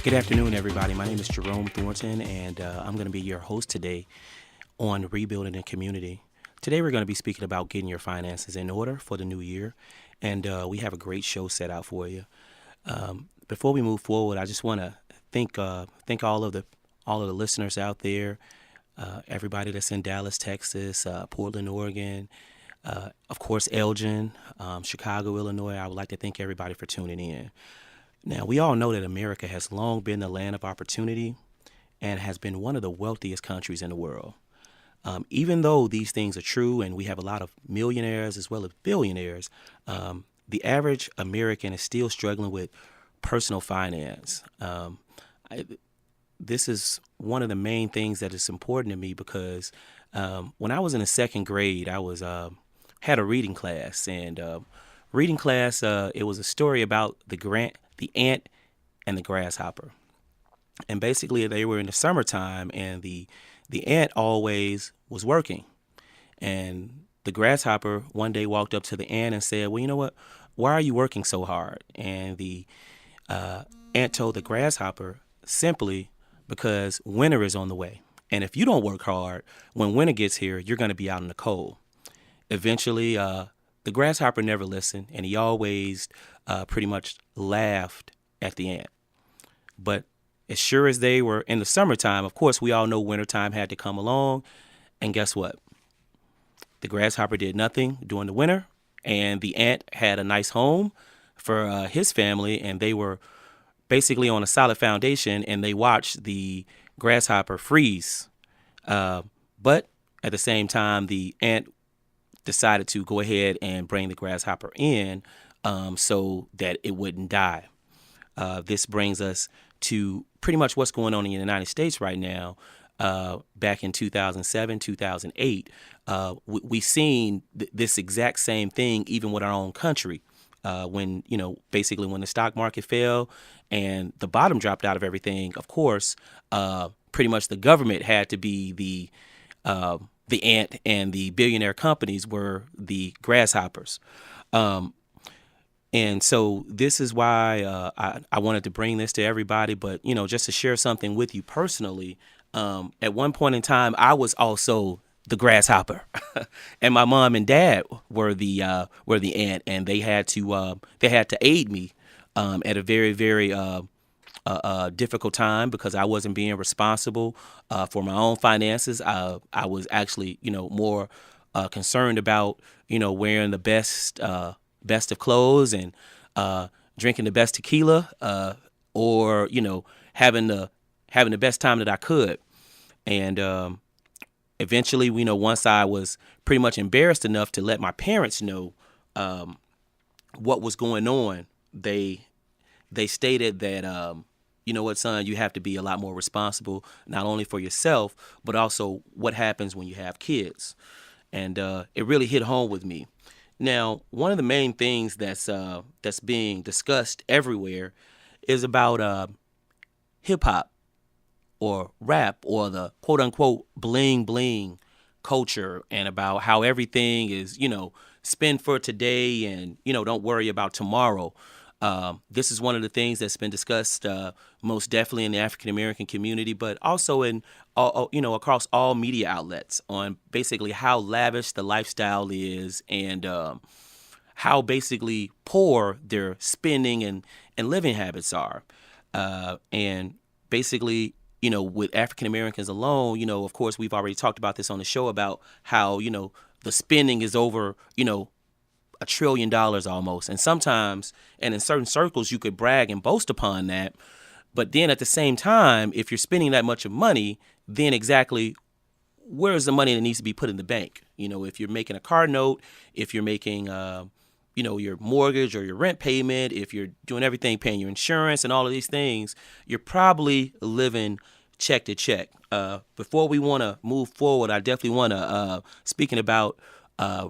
Good afternoon, everybody. My name is Jerome Thornton, and I'm going to be your host today on Rebuilding the Community. Today, we're going to be speaking about getting your finances in order for the new year, and we have a great show set out for you. Before we move forward, I just want to thank all of the listeners out there, everybody that's in Dallas, Texas, Portland, Oregon, of course, Elgin, Chicago, Illinois. I would like to thank everybody for tuning in. Now, we all know that America has long been the land of opportunity and has been one of the wealthiest countries in the world. Even though these things are true and we have a lot of millionaires as well as billionaires, the average American is still struggling with personal finance. I, this is one of the main things that is important to me because when I was in the second grade, I was had a reading class, and reading class it was a story about the ant and the grasshopper. And basically, they were in the summertime, and the ant always was working. And the grasshopper one day walked up to the ant and said, "Well, you know what? Why are you working so hard?" And the ant told the grasshopper, "Simply because winter is on the way. And if you don't work hard, when winter gets here, you're going to be out in the cold." Eventually, the grasshopper never listened, and he always pretty much laughed at the ant. But as sure as they were in the summertime, of course, we all know wintertime had to come along. And guess what? The grasshopper did nothing during the winter, and the ant had a nice home for his family, and they were basically on a solid foundation, and they watched the grasshopper freeze. But at the same time, the ant decided to go ahead and bring the grasshopper in so that it wouldn't die. This brings us to pretty much what's going on in the United States right now. Back in 2007, 2008, we seen this exact same thing even with our own country. When, basically when the stock market fell and the bottom dropped out of everything, of course, pretty much the government had to be the ant, and the billionaire companies were the grasshoppers. And so this is why I wanted to bring this to everybody. But, just to share something with you personally, at one point in time, I was also the grasshopper, and my mom and dad were the ant, and they had to aid me at a very, very difficult time because I wasn't being responsible for my own finances. I was actually, more concerned about, wearing the best of clothes and drinking the best tequila, or having the best time that I could. And eventually, once I was pretty much embarrassed enough to let my parents know what was going on, they stated that, you know what, son, you have to be a lot more responsible, not only for yourself, but also what happens when you have kids. And it really hit home with me. Now, one of the main things that's being discussed everywhere is about hip hop or rap or the quote unquote bling bling culture, and about how everything is, spend for today and, don't worry about tomorrow. This is one of the things that's been discussed most definitely in the African American community, but also in across all media outlets, on basically how lavish the lifestyle is, and how basically poor their spending and living habits are. And basically, with African Americans alone, of course, we've already talked about this on the show about how, the spending is over, $1 trillion almost. And sometimes, and in certain circles, you could brag and boast upon that. But then at the same time, if you're spending that much of money, then exactly where's the money that needs to be put in the bank? If you're making a car note, if you're making, your mortgage or your rent payment, if you're doing everything, paying your insurance and all of these things, you're probably living check to check. Before we want to move forward, I definitely want to, speaking about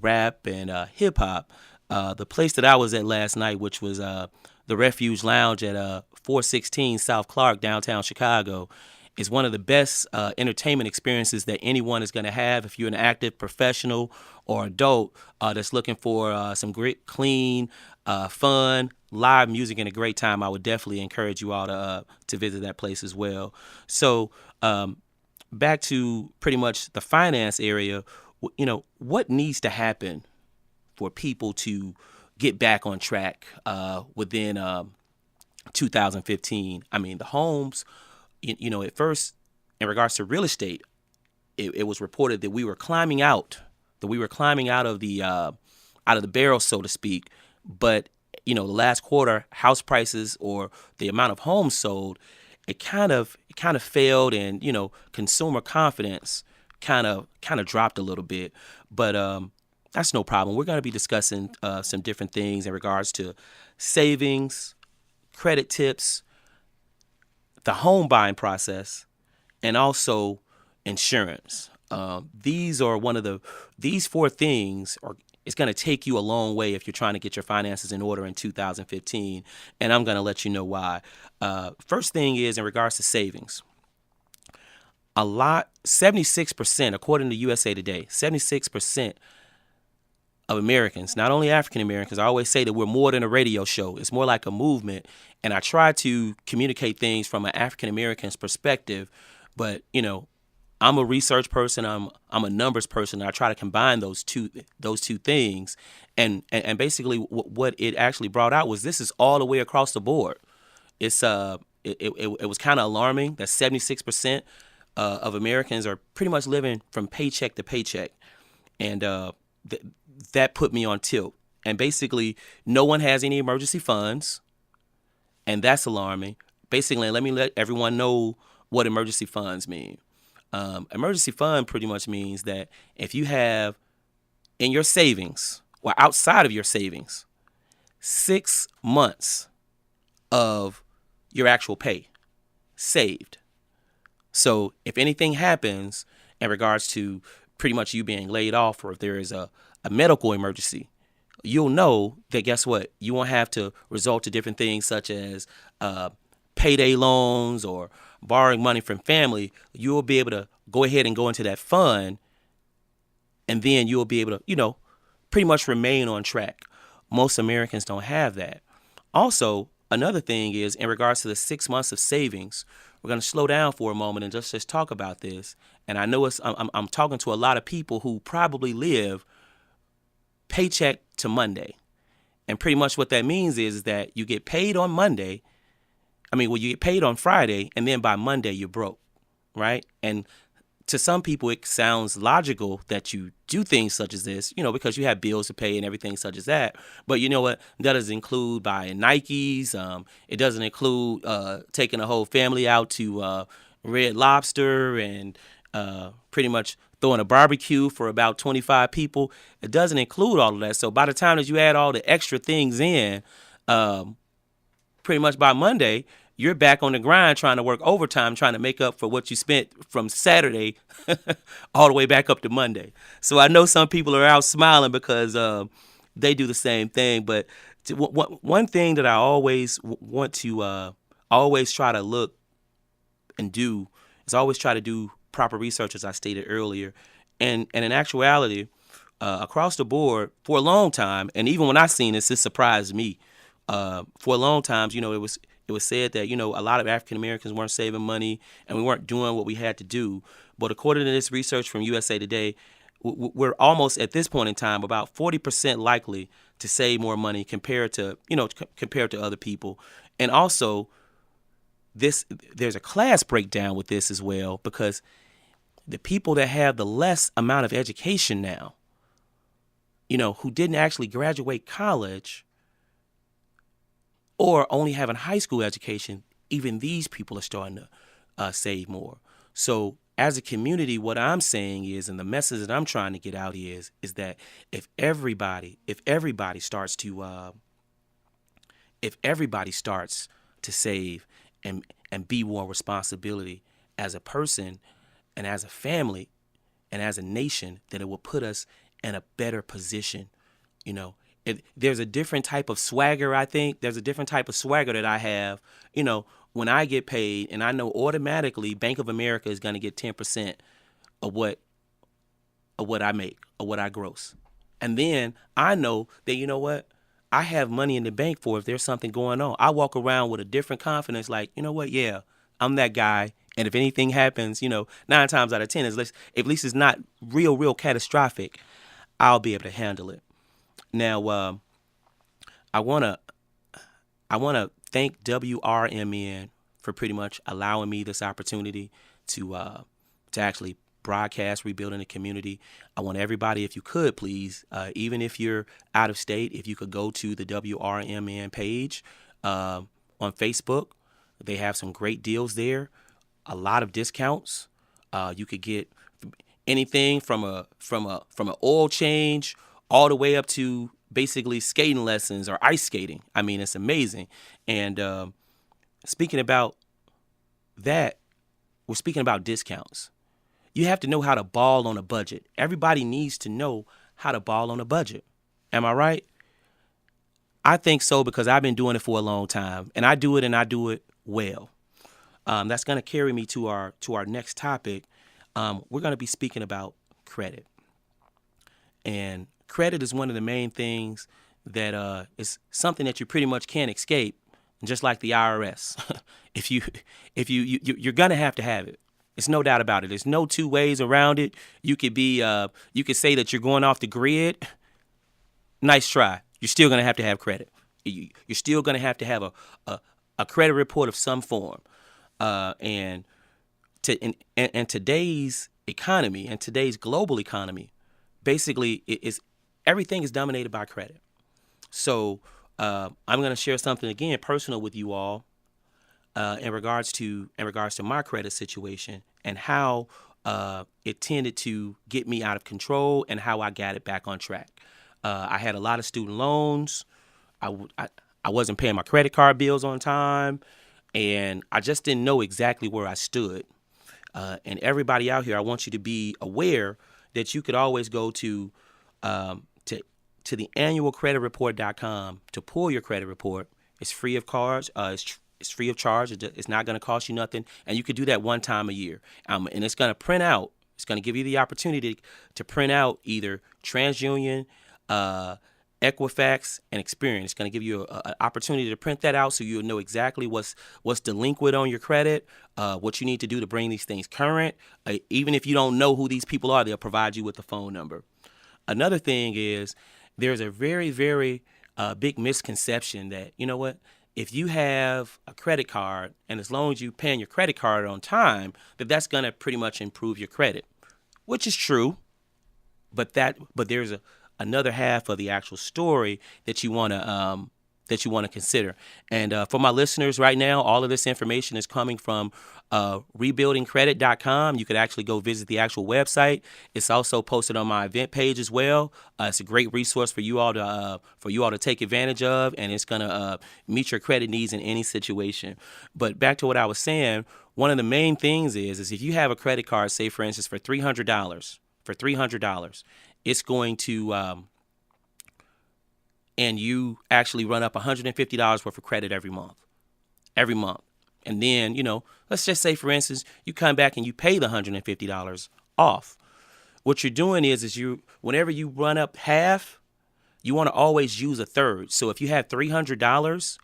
rap and hip hop, the place that I was at last night, which was the Refuge Lounge at 416 South Clark, downtown Chicago. is one of the best entertainment experiences that anyone is going to have. If you're an active professional or adult that's looking for some great, clean, fun, live music and a great time, I would definitely encourage you all to visit that place as well. So back to pretty much the finance area, what needs to happen for people to get back on track within 2015? I mean, the homes, at first, in regards to real estate, it was reported that we were climbing out of the barrel, so to speak. But the last quarter, house prices or the amount of homes sold, it kind of failed, and consumer confidence kind of dropped a little bit. But that's no problem. We're going to be discussing some different things in regards to savings, credit tips, the home buying process, and also insurance. These four things it's going to take you a long way if you're trying to get your finances in order in 2015, and I'm going to let you know why. First thing is in regards to savings. 76%, according to USA Today, 76% of Americans, not only African Americans, I always say that we're more than a radio show. It's more like a movement. And I try to communicate things from an African American's perspective. But, I'm a research person. I'm a numbers person. I try to combine those two things. And basically what it actually brought out was this is all the way across the board. It was kind of alarming that 76% of Americans are pretty much living from paycheck to paycheck. And that put me on tilt. And basically, no one has any emergency funds, and that's alarming. Basically, let me let everyone know what emergency funds mean. Emergency fund pretty much means that if you have in your savings or outside of your savings 6 months of your actual pay saved. So if anything happens in regards to pretty much you being laid off, or if there is a medical emergency, you'll know that guess what? You won't have to resort to different things such as payday loans or borrowing money from family. You'll be able to go ahead and go into that fund, and then you'll be able to, pretty much remain on track. Most Americans don't have that. Also, another thing is in regards to the 6 months of savings, we're going to slow down for a moment and just talk about this. And I know I'm talking to a lot of people who probably live paycheck to Monday. And pretty much what that means is that you get paid on Monday. You get paid on Friday, and then by Monday you're broke, right? And to some people, it sounds logical that you do things such as this, because you have bills to pay and everything such as that. But you know what? That doesn't include buying Nikes. It doesn't include taking a whole family out to Red Lobster and pretty much throwing a barbecue for about 25 people. It doesn't include all of that. So by the time that you add all the extra things in, pretty much by Monday, you're back on the grind trying to work overtime, trying to make up for what you spent from Saturday all the way back up to Monday. So I know some people are out smiling because they do the same thing. But one thing that I always want to always try to look and do is always try to do proper research, as I stated earlier. And in actuality, across the board, for a long time, and even when I seen this, it surprised me. For a long time, it was said that, a lot of African Americans weren't saving money and we weren't doing what we had to do. But according to this research from USA Today, we're almost at this point in time about 40% likely to save more money compared to other people. And also, there's a class breakdown with this as well, because the people that have the less amount of education now, who didn't actually graduate college or only having high school education, even these people are starting to save more. So as a community, what I'm saying is, and the message that I'm trying to get out is that if everybody starts to save and be more responsibility as a person and as a family and as a nation, then it will put us in a better position, there's a different type of swagger. I think there's a different type of swagger that I have. When I get paid, and I know automatically Bank of America is going to get 10% of what I make or what I gross, and then I know that I have money in the bank for if there's something going on. I walk around with a different confidence, like yeah, I'm that guy. And if anything happens, 9 times out of 10, at least it's not real catastrophic, I'll be able to handle it. Now, I wanna thank WRMN for pretty much allowing me this opportunity to actually broadcast Rebuilding the Community. I want everybody, if you could please, even if you're out of state, if you could go to the WRMN page on Facebook. They have some great deals there, a lot of discounts. You could get anything from an oil change all the way up to basically skating lessons or ice skating. I mean, it's amazing. And speaking about that, we're speaking about discounts. You have to know how to ball on a budget. Everybody needs to know how to ball on a budget. Am I right? I think so, because I've been doing it for a long time, and I do it well. That's going to carry me to our next topic. We're going to be speaking about credit. And credit is one of the main things that is something that you pretty much can't escape, just like the IRS. You're going to have it. It's no doubt about it. There's no two ways around it. You could say that you're going off the grid. Nice try. You're still going to have credit. You're still going to have a credit report of some form. And today's economy and today's global economy, basically, everything is dominated by credit. So I'm going to share something again personal with you all in regards to my credit situation and how it tended to get me out of control and how I got it back on track. I had a lot of student loans. I wasn't paying my credit card bills on time, and I just didn't know exactly where I stood. And everybody out here, I want you to be aware that you could always go to the annualcreditreport.com to pull your credit report. It's free of charge. It's free of charge. It's not going to cost you nothing, and you could do that one time a year. And it's going to print out. It's going to give you the opportunity to print out either TransUnion, Equifax, and Experian. It's going to give you an opportunity to print that out so you'll know exactly what's delinquent on your credit, what you need to do to bring these things current. Even if you don't know who these people are, they'll provide you with the phone number. Another thing is there's a very, very big misconception that, if you have a credit card and as long as you're paying your credit card on time, that's going to pretty much improve your credit, which is true. But there's another half of the actual story that you want to consider. And for my listeners right now, all of this information is coming from rebuildingcredit.com. You could actually go visit the actual website. It's also posted on my event page as well. It's a great resource for you all to take advantage of, and it's going to meet your credit needs in any situation. But back to what I was saying, one of the main things is if you have a credit card, say for instance for $300, it's going to and you actually run up $150 worth of credit every month. And then, let's just say, for instance, you come back and you pay the $150 off. What you're doing is whenever you run up half, you want to always use a third. So if you have $300,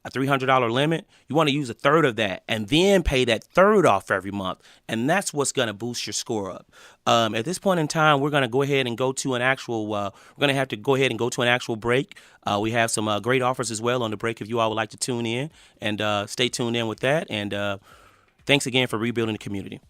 a $300 limit, you want to use a third of that and then pay that third off every month. And that's what's going to boost your score up. At this point in time, we're going to go ahead and go to an actual, break. We have some great offers as well on the break if you all would like to tune in, and stay tuned in with that. And thanks again for Rebuilding the Community.